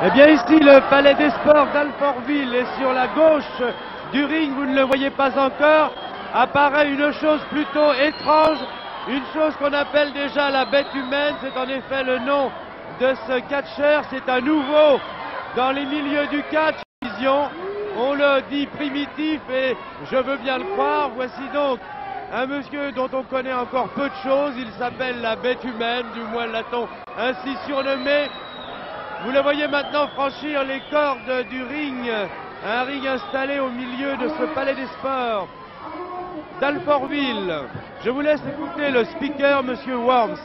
Eh bien ici, le Palais des Sports d'Alfortville est sur la gauche du ring, vous ne le voyez pas encore, apparaît une chose plutôt étrange, une chose qu'on appelle déjà la bête humaine, c'est en effet le nom de ce catcheur, c'est un nouveau dans les milieux du catch, on le dit primitif et je veux bien le croire, voici donc un monsieur dont on connaît encore peu de choses, il s'appelle la bête humaine, du moins l'a-t-on ainsi surnommé. Vous le voyez maintenant franchir les cordes du ring, un ring installé au milieu de ce Palais des Sports d'Alfortville. Je vous laisse écouter le speaker, monsieur Worms.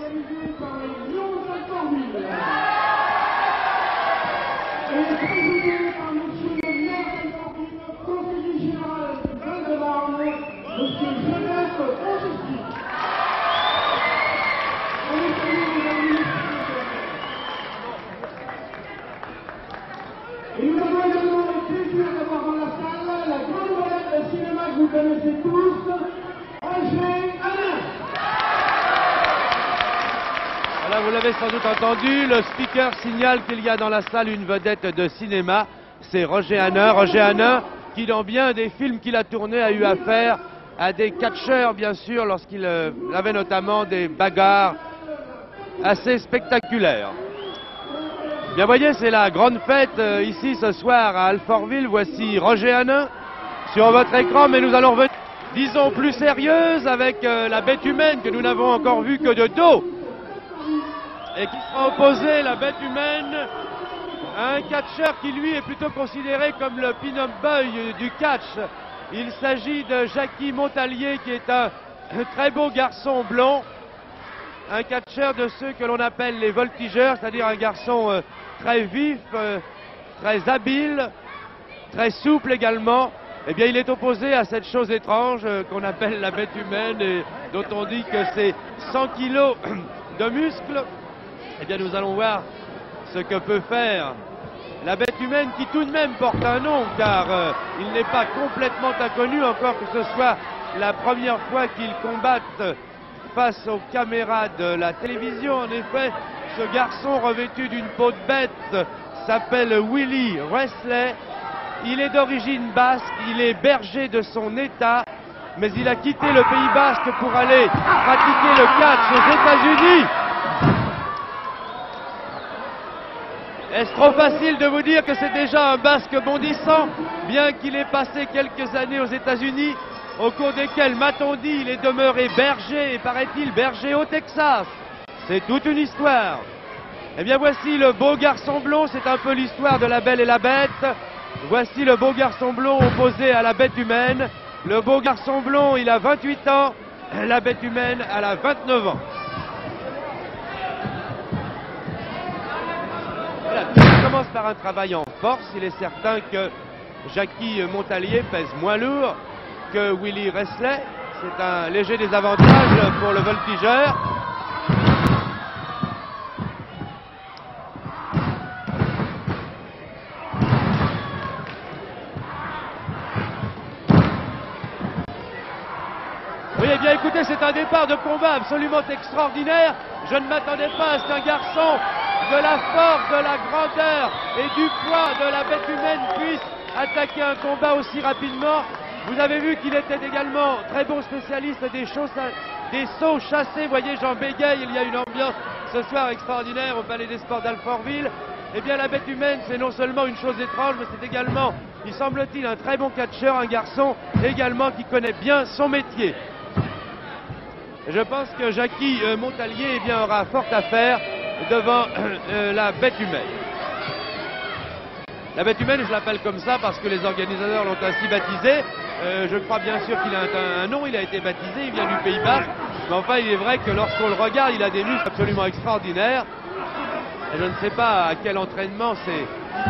Et nous avons également le plaisir d'avoir dans la salle la grande vedette de cinéma que vous connaissez tous, Roger Hanin. Voilà, vous l'avez sans doute entendu, le speaker signale qu'il y a dans la salle une vedette de cinéma, c'est Roger Hanin. Roger Hanin qui dans bien des films qu'il a tournés a eu affaire à des catcheurs bien sûr lorsqu'il avait notamment des bagarres assez spectaculaires. Bien voyez, c'est la grande fête ici ce soir à Alfortville. Voici Roger Hanin sur votre écran, mais nous allons revenir, disons, plus sérieuse avec la bête humaine que nous n'avons encore vue que de dos et qui sera opposée, la bête humaine, à un catcheur qui lui est plutôt considéré comme le pin-up boy du catch. Il s'agit de Jackie Montalier qui est un très beau garçon blond, un catcheur de ceux que l'on appelle les voltigeurs, c'est-à-dire un garçon très vif, très habile, très souple également. Eh bien, il est opposé à cette chose étrange qu'on appelle la bête humaine et dont on dit que c'est 100 kilos de muscles. Eh bien, nous allons voir ce que peut faire la bête humaine qui tout de même porte un nom, car il n'est pas complètement inconnu, encore que ce soit la première fois qu'il combatte face aux caméras de la télévision. En effet, ce garçon revêtu d'une peau de bête s'appelle Willie Wesley. Il est d'origine basque, il est berger de son état, mais il a quitté le Pays Basque pour aller pratiquer le catch aux États-Unis. Est-ce trop facile de vous dire que c'est déjà un basque bondissant, bien qu'il ait passé quelques années aux États-Unis, au cours desquels, m'a-t-on dit, il est demeuré berger, et paraît-il berger au Texas. C'est toute une histoire. Eh bien voici le beau garçon blond, c'est un peu l'histoire de la Belle et la Bête. Voici le beau garçon blond opposé à la bête humaine. Le beau garçon blond, il a 28 ans, la bête humaine, elle a 29 ans. Voilà, tout commence par un travail en force. Il est certain que Jackie Montalier pèse moins lourd que Willie Wesley. C'est un léger désavantage pour le voltigeur. Oui, eh bien écoutez, c'est un départ de combat absolument extraordinaire. Je ne m'attendais pas à ce qu'un garçon de la force, de la grandeur et du poids de la bête humaine puisse attaquer un combat aussi rapidement. Vous avez vu qu'il était également très bon spécialiste des sauts chassés. Voyez, j'en bégaye, il y a une ambiance ce soir extraordinaire au Palais des Sports d'Alfortville. Eh bien, la bête humaine, c'est non seulement une chose étrange, mais c'est également, il semble-t-il, un très bon catcheur, un garçon également qui connaît bien son métier. Je pense que Jackie Montalier eh bien, aura fort à faire devant la bête humaine. La bête humaine, je l'appelle comme ça parce que les organisateurs l'ont ainsi baptisé. Je crois bien sûr qu'il a un nom, il a été baptisé, il vient du Pays Basque. Mais enfin, il est vrai que lorsqu'on le regarde, il a des muscles absolument extraordinaires. Et je ne sais pas à quel entraînement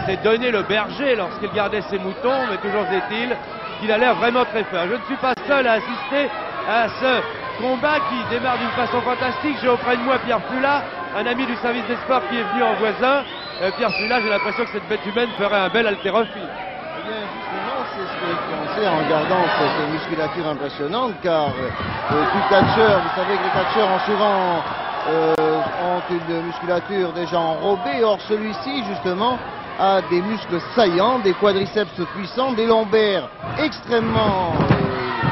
s'est donné le berger lorsqu'il gardait ses moutons, mais toujours est-il qu'il a l'air vraiment très fort. Je ne suis pas seul à assister à ce combat qui démarre d'une façon fantastique. J'ai auprès de moi Pierre Fula, un ami du service des sports qui est venu en voisin. Pierre Fula, j'ai l'impression que cette bête humaine ferait un bel haltérophile. Eh bien, justement, c'est ce que je pensais en regardant cette musculature impressionnante, car tout catcheur, vous savez que les catcheurs ont souvent ont une musculature déjà enrobée. Or, celui-ci, justement, a des muscles saillants, des quadriceps puissants, des lombaires extrêmement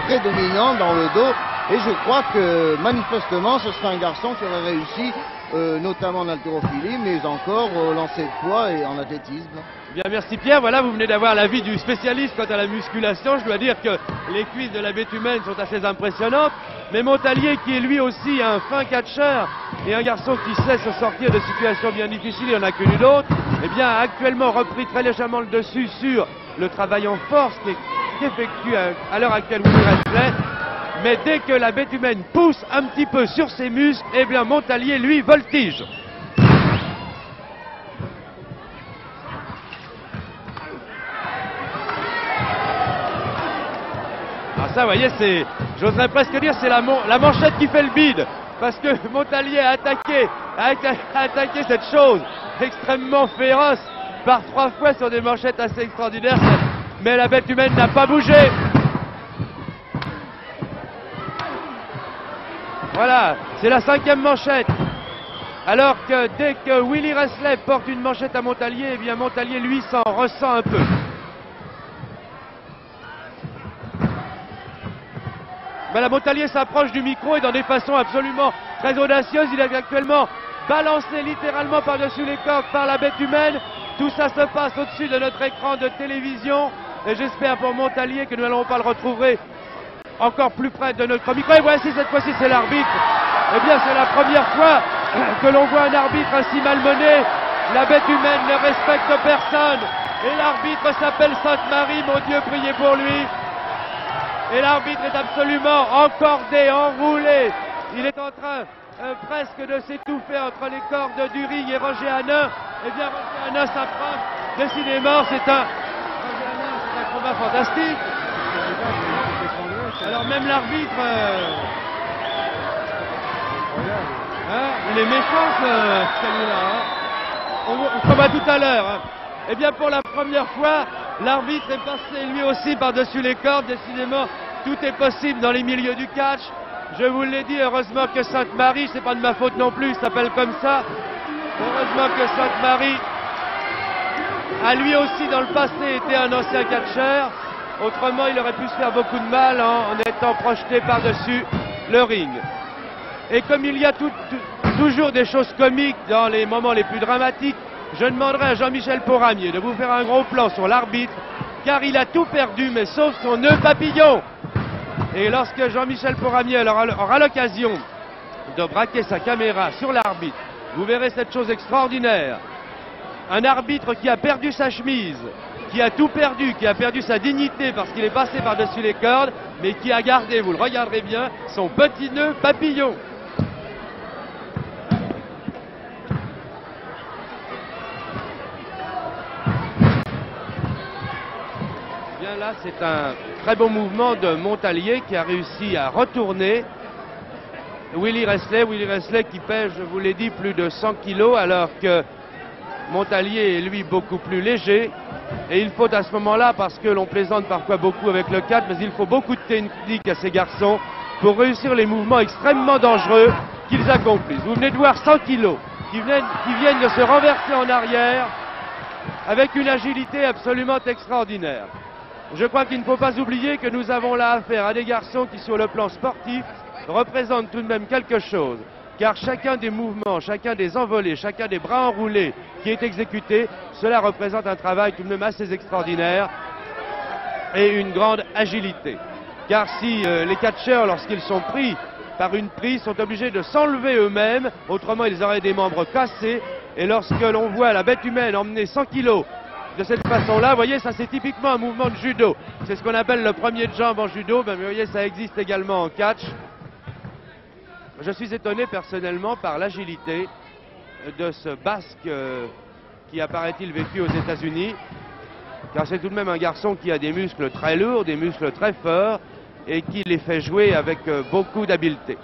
prédominants dans le dos. Et je crois que manifestement ce sera un garçon qui aurait réussi notamment en haltérophilie, mais encore au lancer de poids et en athlétisme. Bien, merci Pierre. Voilà, vous venez d'avoir l'avis du spécialiste quant à la musculation. Je dois dire que les cuisses de la bête humaine sont assez impressionnantes. Mais Montalier, qui est lui aussi un fin catcheur et un garçon qui sait se sortir de situations bien difficiles, il n'y en a connu d'autres, eh bien, a actuellement repris très légèrement le dessus sur le travail en force qu'effectue à l'heure actuelle Willy Resley. Mais dès que la bête humaine pousse un petit peu sur ses muscles, eh bien, Montalier, lui, voltige. Ça, vous voyez, c'est, j'oserais presque dire, c'est la manchette qui fait le bide. Parce que Montalier a attaqué cette chose extrêmement féroce par 3 fois sur des manchettes assez extraordinaires. Mais la bête humaine n'a pas bougé. Voilà, c'est la 5e manchette. Alors que dès que Willy Resley porte une manchette à Montalier, eh bien Montalier, lui, s'en ressent un peu. Ben, la Montalier s'approche du micro et dans des façons absolument très audacieuses. Il est actuellement balancé littéralement par-dessus les cordes par la bête humaine. Tout ça se passe au-dessus de notre écran de télévision. Et j'espère pour Montalier que nous n'allons pas le retrouver encore plus près de notre micro. Et voici, cette fois-ci, c'est l'arbitre. Eh bien, c'est la première fois que l'on voit un arbitre ainsi malmené. La bête humaine ne respecte personne. Et l'arbitre s'appelle Sainte-Marie. Mon Dieu, priez pour lui. Et l'arbitre est absolument encordé, enroulé. Il est en train presque de s'étouffer entre les cordes du ring et Roger Hanin. Eh bien, Roger Hanin s'approche. Décidément, c'est un combat fantastique. Alors même l'arbitre, il est méchant celui-là. On combat tout à l'heure. Hein. Eh bien, pour la première fois, l'arbitre est passé lui aussi par-dessus les cordes. Décidément, tout est possible dans les milieux du catch. Je vous l'ai dit, heureusement que Sainte-Marie, c'est pas de ma faute non plus, il s'appelle comme ça. Heureusement que Sainte-Marie a lui aussi dans le passé été un ancien catcheur. Autrement, il aurait pu se faire beaucoup de mal en étant projeté par-dessus le ring. Et comme il y a toujours des choses comiques dans les moments les plus dramatiques, je demanderai à Jean-Michel Poramier de vous faire un gros plan sur l'arbitre, car il a tout perdu, mais sauf son nœud papillon. Et lorsque Jean-Michel Poramier aura l'occasion de braquer sa caméra sur l'arbitre, vous verrez cette chose extraordinaire. Un arbitre qui a perdu sa chemise, qui a tout perdu, qui a perdu sa dignité parce qu'il est passé par-dessus les cordes, mais qui a gardé, vous le regarderez bien, son petit nœud papillon. Bien là, c'est un très bon mouvement de Montalier qui a réussi à retourner Willy Resley qui pèse, je vous l'ai dit, plus de 100 kilos, alors que Montalier est lui beaucoup plus léger. Et il faut à ce moment-là, parce que l'on plaisante parfois beaucoup avec le catch, mais il faut beaucoup de technique à ces garçons pour réussir les mouvements extrêmement dangereux qu'ils accomplissent. Vous venez de voir 100 kilos qui viennent de se renverser en arrière avec une agilité absolument extraordinaire. Je crois qu'il ne faut pas oublier que nous avons là affaire à des garçons qui, sur le plan sportif, représentent tout de même quelque chose. Car chacun des mouvements, chacun des envolées, chacun des bras enroulés qui est exécuté, cela représente un travail tout de même assez extraordinaire et une grande agilité. Car si les catcheurs, lorsqu'ils sont pris par une prise, sont obligés de s'enlever eux-mêmes, autrement ils auraient des membres cassés. Et lorsque l'on voit la bête humaine emmener 100 kilos de cette façon-là, vous voyez, ça c'est typiquement un mouvement de judo. C'est ce qu'on appelle le premier de jambe en judo, mais vous voyez, ça existe également en catch. Je suis étonné personnellement par l'agilité de ce Basque qui apparaît-il vécu aux États-Unis, car c'est tout de même un garçon qui a des muscles très lourds, des muscles très forts et qui les fait jouer avec beaucoup d'habileté.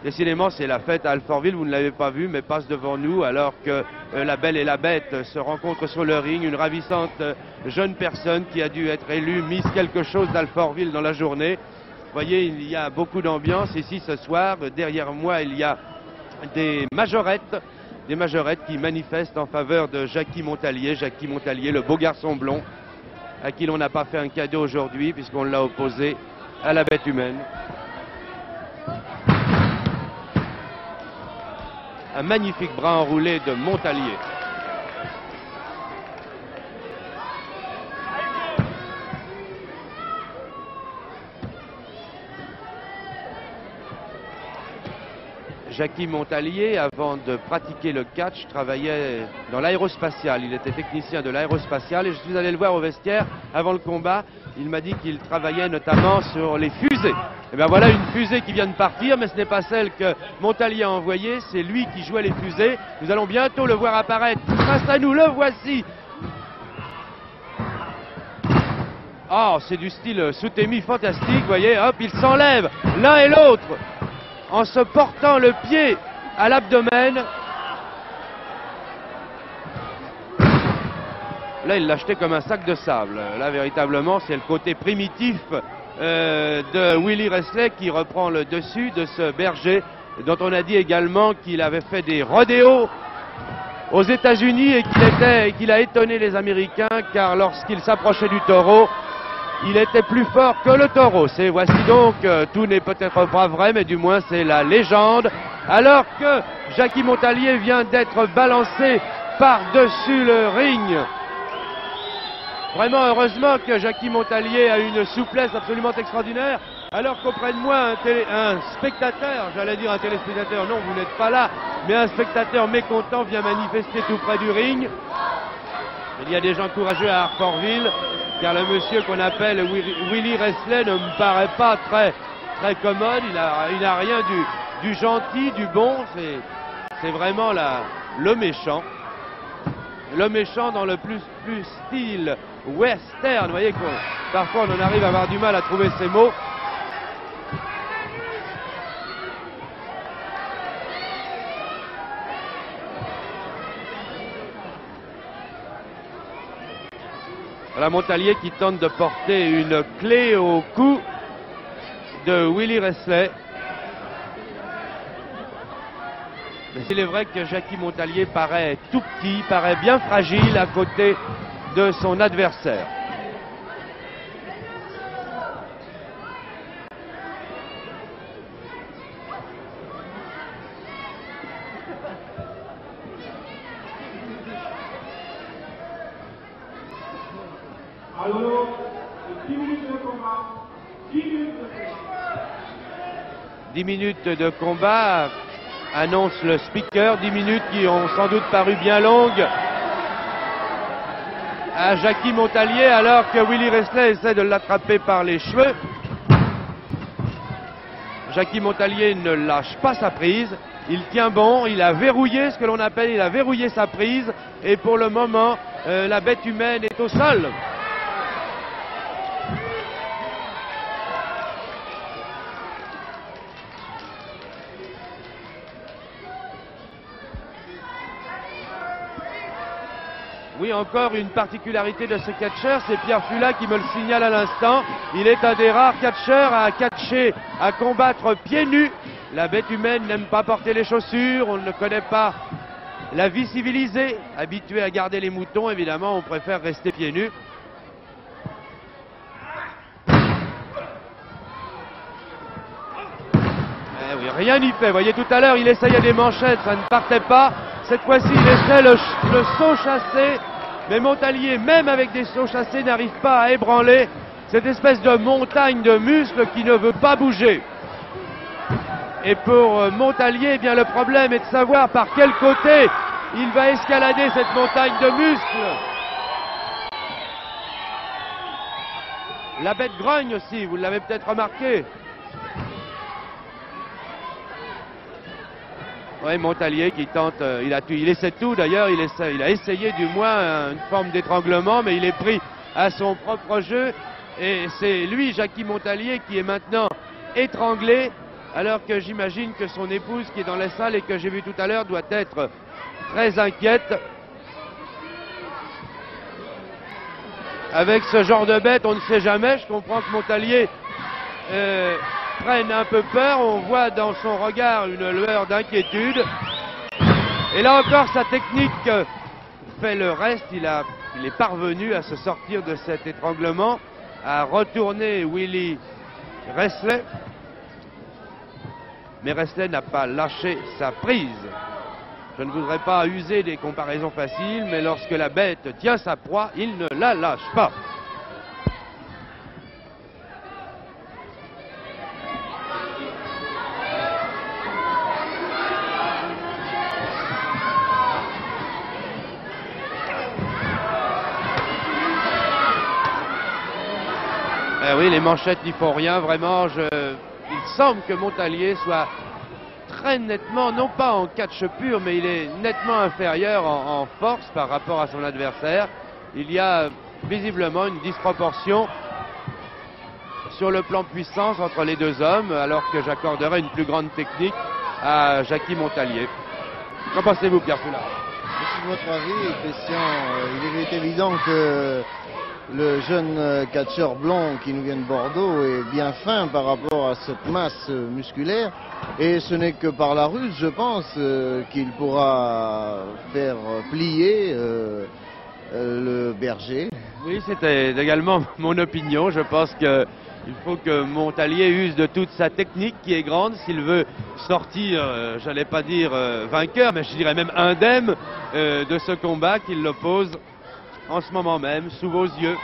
Décidément, c'est la fête à Alfortville, vous ne l'avez pas vu, mais passe devant nous alors que la Belle et la Bête se rencontrent sur le ring, une ravissante jeune personne qui a dû être élue Miss quelque chose d'Alfortville dans la journée. Vous voyez, il y a beaucoup d'ambiance ici ce soir. Derrière moi, il y a des majorettes des majorettes qui manifestent en faveur de Jacky Montalier. Jacky Montalier, le beau garçon blond, à qui l'on n'a pas fait un cadeau aujourd'hui puisqu'on l'a opposé à la bête humaine. Un magnifique bras enroulé de Montalier. Jacky Montalier, avant de pratiquer le catch, travaillait dans l'aérospatial. Il était technicien de l'aérospatial et je suis allé le voir au vestiaire avant le combat. Il m'a dit qu'il travaillait notamment sur les fusées. Et bien voilà une fusée qui vient de partir, mais ce n'est pas celle que Montalier a envoyée, c'est lui qui jouait les fusées. Nous allons bientôt le voir apparaître face à nous, le voici. Oh, c'est du style Soutemi fantastique, vous voyez, hop, ils s'enlèvent l'un et l'autre en se portant le pied à l'abdomen. Là, il l'a jeté comme un sac de sable. Là, véritablement, c'est le côté primitif de Willie Resley qui reprend le dessus de ce berger dont on a dit également qu'il avait fait des rodéos aux États-Unis et qu'il a étonné les Américains car lorsqu'il s'approchait du taureau, il était plus fort que le taureau. Voici donc, tout n'est peut-être pas vrai, mais du moins c'est la légende. Alors que Jacky Montalier vient d'être balancé par-dessus le ring. Vraiment, heureusement que Jacky Montalier a une souplesse absolument extraordinaire. Alors qu'auprès de moi, un spectateur, j'allais dire un téléspectateur, non, vous n'êtes pas là, mais un spectateur mécontent vient manifester tout près du ring. Il y a des gens courageux à Harforville, car le monsieur qu'on appelle Willie Resley ne me paraît pas très commode. Il n'a rien du gentil, du bon. C'est vraiment le méchant. Le méchant dans le plus style western. Vous voyez que parfois on en arrive à avoir du mal à trouver ces mots. Voilà Montalier qui tente de porter une clé au cou de Willie Resley. Mais il est vrai que Jacky Montalier paraît tout petit, paraît bien fragile à côté de son adversaire. Alors, 10 minutes de combat. 10 minutes de combat. 10 minutes de combat, annonce le speaker. 10 minutes qui ont sans doute paru bien longues à Jacky Montalier alors que Willie Resley essaie de l'attraper par les cheveux. Jacky Montalier ne lâche pas sa prise. Il tient bon, il a verrouillé ce que l'on appelle, il a verrouillé sa prise. Et pour le moment, la bête humaine est au sol. Oui, encore une particularité de ce catcheur, c'est Pierre Fula qui me le signale à l'instant. Il est un des rares catcheurs à catcher, à combattre pieds nus. La bête humaine n'aime pas porter les chaussures, on ne connaît pas la vie civilisée. Habitué à garder les moutons, évidemment, on préfère rester pieds nus. Eh oui, rien n'y fait. Vous voyez, tout à l'heure, il essayait des manchettes, ça ne partait pas. Cette fois-ci, il essaie le saut chassé. Mais Montalier, même avec des sauts chassés, n'arrive pas à ébranler cette espèce de montagne de muscles qui ne veut pas bouger. Et pour Montalier, eh bien, le problème est de savoir par quel côté il va escalader cette montagne de muscles. La bête grogne aussi, vous l'avez peut-être remarqué. Oui, Montalier qui tente, il essaie tout d'ailleurs, il a essayé du moins une forme d'étranglement, mais il est pris à son propre jeu. Et c'est lui, Jacky Montalier, qui est maintenant étranglé, alors que j'imagine que son épouse qui est dans la salle et que j'ai vu tout à l'heure doit être très inquiète. Avec ce genre de bête, on ne sait jamais. Je comprends que Montalier prenne un peu peur. On voit dans son regard une lueur d'inquiétude. Et là encore, sa technique fait le reste. Il est parvenu à se sortir de cet étranglement, à retourner Willy Resley. Mais Resley n'a pas lâché sa prise. Je ne voudrais pas user des comparaisons faciles, mais lorsque la bête tient sa proie, il ne la lâche pas. Eh oui, les manchettes n'y font rien, vraiment. Il semble que Montalier soit très nettement, non pas en catch pur, mais il est nettement inférieur en force par rapport à son adversaire. Il y a visiblement une disproportion sur le plan puissance entre les deux hommes, alors que j'accorderais une plus grande technique à Jacky Montalier. Qu'en pensez-vous, Pierre Poulard? Je suis de votre avis, Christian. Il est évident que le jeune catcheur blond qui nous vient de Bordeaux est bien fin par rapport à cette masse musculaire. Et ce n'est que par la ruse, je pense, qu'il pourra faire plier le berger. Oui, c'était également mon opinion. Je pense qu'il faut que Montalier use de toute sa technique qui est grande s'il veut sortir, j'allais pas dire vainqueur, mais je dirais même indemne de ce combat qui l'oppose en ce moment même, sous vos yeux.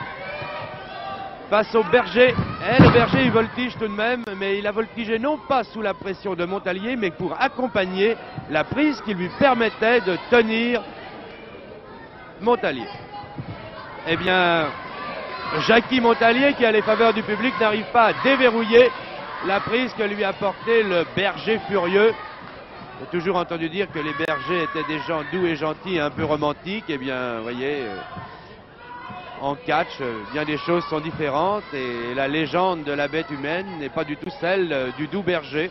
Face au berger. Le berger, il voltige tout de même, mais il a voltigé non pas sous la pression de Montalier, mais pour accompagner la prise qui lui permettait de tenir Montalier. Eh bien, Jacky Montalier, qui a les faveurs du public, n'arrive pas à déverrouiller la prise que lui apportait le berger furieux. J'ai toujours entendu dire que les bergers étaient des gens doux et gentils et un peu romantiques. Eh bien, vous voyez, en catch, bien des choses sont différentes et la légende de la bête humaine n'est pas du tout celle du doux berger.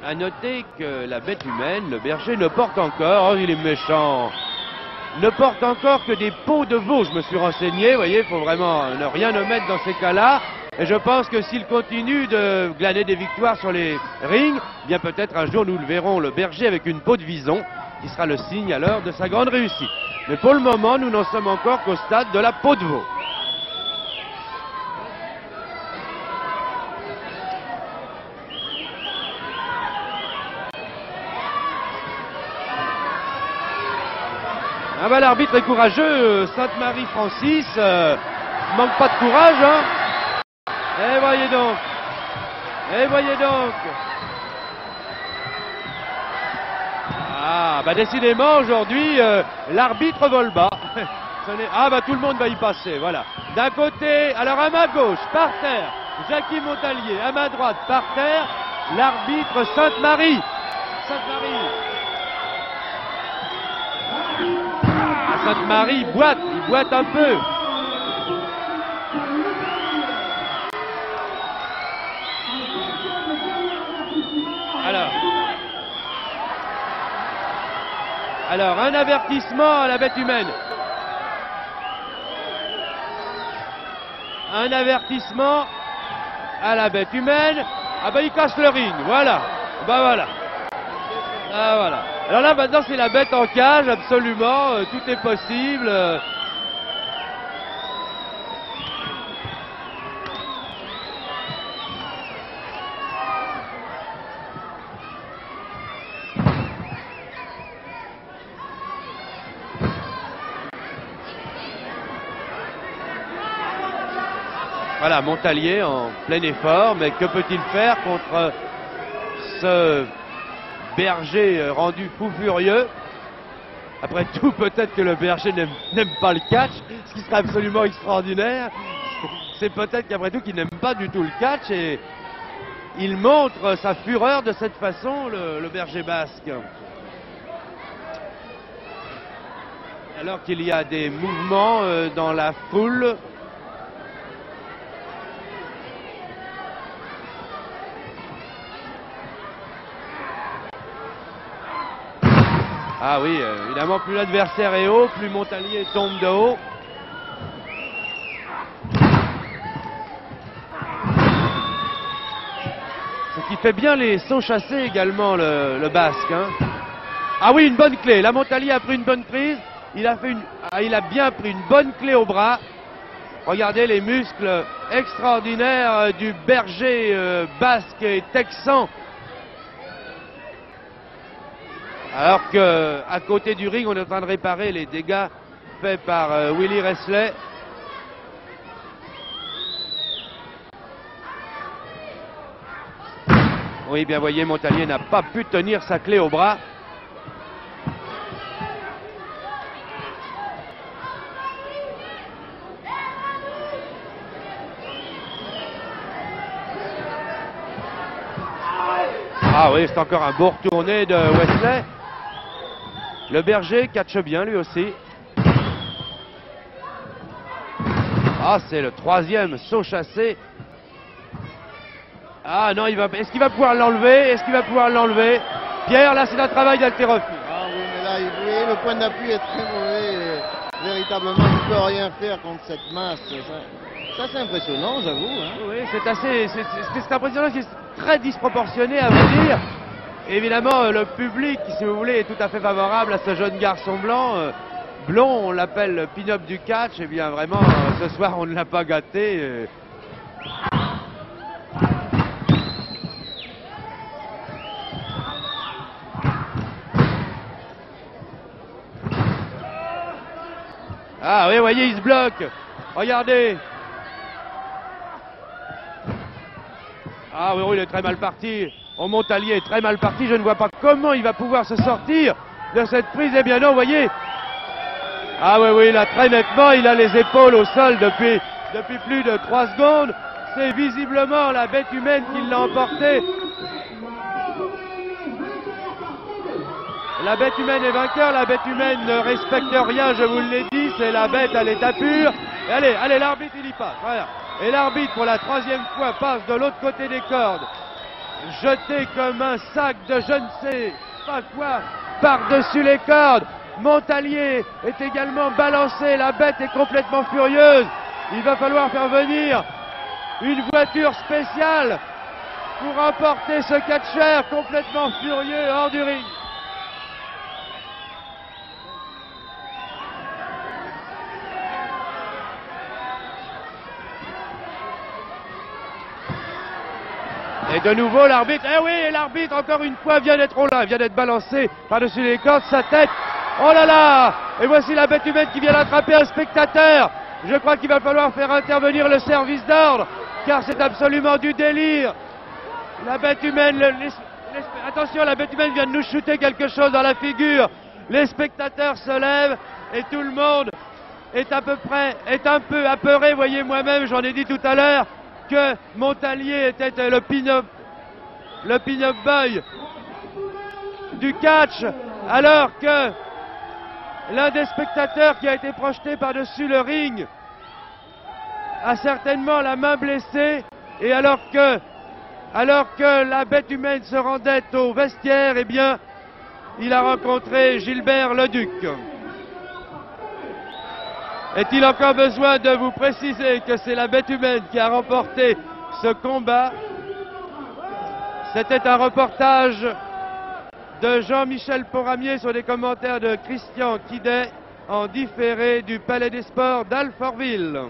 À noter que la bête humaine, le berger, ne porte encore, oh il est méchant, ne porte encore que des peaux de veau. Je me suis renseigné, vous voyez, il faut vraiment ne rien omettre dans ces cas-là. Et je pense que s'il continue de glaner des victoires sur les rings, bien peut-être un jour nous le verrons, le berger avec une peau de vison, qui sera le signe alors de sa grande réussite. Mais pour le moment, nous n'en sommes encore qu'au stade de la peau de veau. Ah bah l'arbitre est courageux, Sainte-Marie-Francis, manque pas de courage, hein. Et voyez donc, et voyez donc. Ah bah décidément aujourd'hui, l'arbitre vole bas. Ah bah tout le monde va y passer, voilà. D'un côté, alors à ma gauche, par terre, Jacky Montalier, à ma droite, par terre, l'arbitre Sainte-Marie. Sainte-Marie. Sainte-Marie il boite un peu. Alors, un avertissement à la bête humaine. Un avertissement à la bête humaine. Ah bah il casse le ring, voilà. Bah voilà. Ah voilà. Alors là maintenant c'est la bête en cage, absolument, tout est possible. Voilà, Montalier en plein effort, mais que peut-il faire contre ce berger rendu fou furieux? Après tout, peut-être que le berger n'aime pas le catch, ce qui serait absolument extraordinaire. C'est peut-être qu'après tout, qu'il n'aime pas du tout le catch et il montre sa fureur de cette façon, le berger basque. Alors qu'il y a des mouvements dans la foule. Ah oui, évidemment, plus l'adversaire est haut, plus Montalier tombe de haut. fait bien les sauts chassés également, le Basque. Hein. Ah oui, une bonne clé. La Montalier a pris une bonne prise. Il a bien pris une bonne clé au bras. Regardez les muscles extraordinaires du berger basque et texan. Alors qu'à côté du ring, on est en train de réparer les dégâts faits par Willy Resley. Oui, bien voyez, Montalier n'a pas pu tenir sa clé au bras. Ah oui, c'est encore un beau retourné de Wesley. Le berger catche bien lui aussi. Ah, c'est le troisième saut chassé. Ah non, est-ce qu'il va pouvoir l'enlever? Est-ce qu'il va pouvoir l'enlever? Pierre, là c'est un travail d'haltérophile. Ah oui, mais là, vous voyez, le point d'appui est très mauvais. Véritablement, il ne peut rien faire contre cette masse. Ça c'est impressionnant, j'avoue. Hein. Oui, c'est impressionnant, c'est très disproportionné à vous dire. Évidemment, le public, si vous voulez, est tout à fait favorable à ce jeune garçon blanc. Blond, on l'appelle le pin-up du catch. Et bien vraiment, ce soir, on ne l'a pas gâté. Ah oui, voyez, il se bloque. Regardez. Ah oui, il est très mal parti. Montalier est très mal parti. Je ne vois pas comment il va pouvoir se sortir de cette prise. Eh bien non, voyez. Ah oui, là très nettement, il a les épaules au sol depuis plus de 3 secondes. C'est visiblement la bête humaine qui l'a emporté. La bête humaine est vainqueur. La bête humaine ne respecte rien, je vous l'ai dit. C'est la bête à l'état pur. Et allez, l'arbitre il y passe. Voilà. Et l'arbitre pour la 3e fois passe de l'autre côté des cordes. Jeté comme un sac de je ne sais pas quoi par-dessus les cordes. Montalier est également balancé. La bête est complètement furieuse. Il va falloir faire venir une voiture spéciale pour emporter ce catcheur complètement furieux hors du ring. Et de nouveau l'arbitre, eh oui, l'arbitre encore une fois vient d'être balancé par-dessus les cordes, sa tête, oh là là. Et voici la bête humaine qui vient d'attraper un spectateur. Je crois qu'il va falloir faire intervenir le service d'ordre, car c'est absolument du délire. La bête humaine, attention, la bête humaine vient de nous shooter quelque chose dans la figure. Les spectateurs se lèvent et tout le monde est un peu apeuré. Voyez, moi-même, j'en ai dit tout à l'heure que Montalier était le pin-up boy du catch, alors que l'un des spectateurs qui a été projeté par-dessus le ring a certainement la main blessée, et alors que la bête humaine se rendait au vestiaire, eh bien, il a rencontré Gilbert Leduc. Est-il encore besoin de vous préciser que c'est la bête humaine qui a remporté ce combat? C'était un reportage de Jean-Michel Poramier sur les commentaires de Christian Quidet en différé du Palais des Sports d'Alfortville.